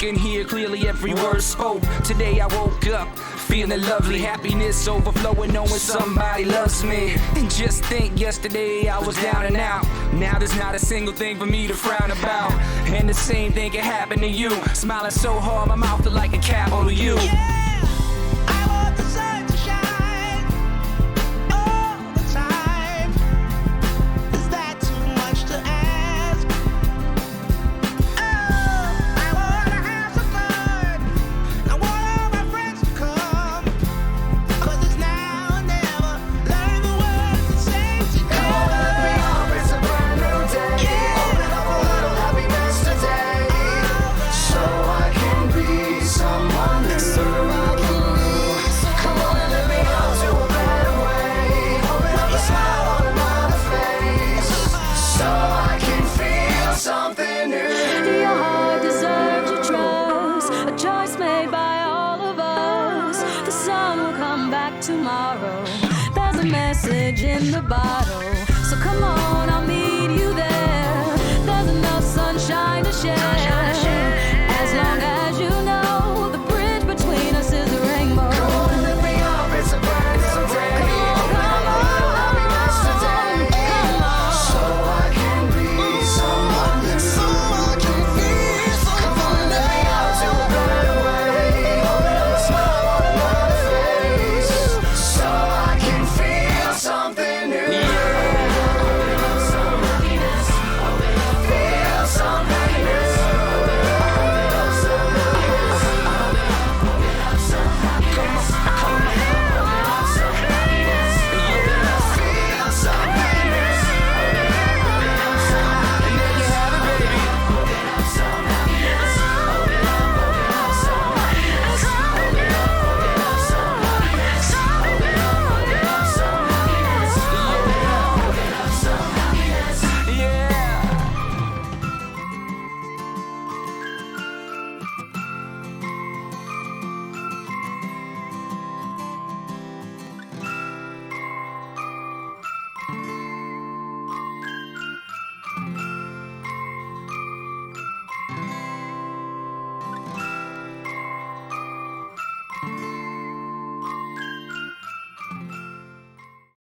can hear clearly every word spoke. Today I woke up feeling lovely, happiness overflowing, knowing somebody loves me. And just think, yesterday I was down and out. Now there's not a single thing for me to frown about. And the same thing can happen to you. Smiling so hard, my mouth look like a capital U. Tomorrow, there's a message in the bottle. So come on, I'll meet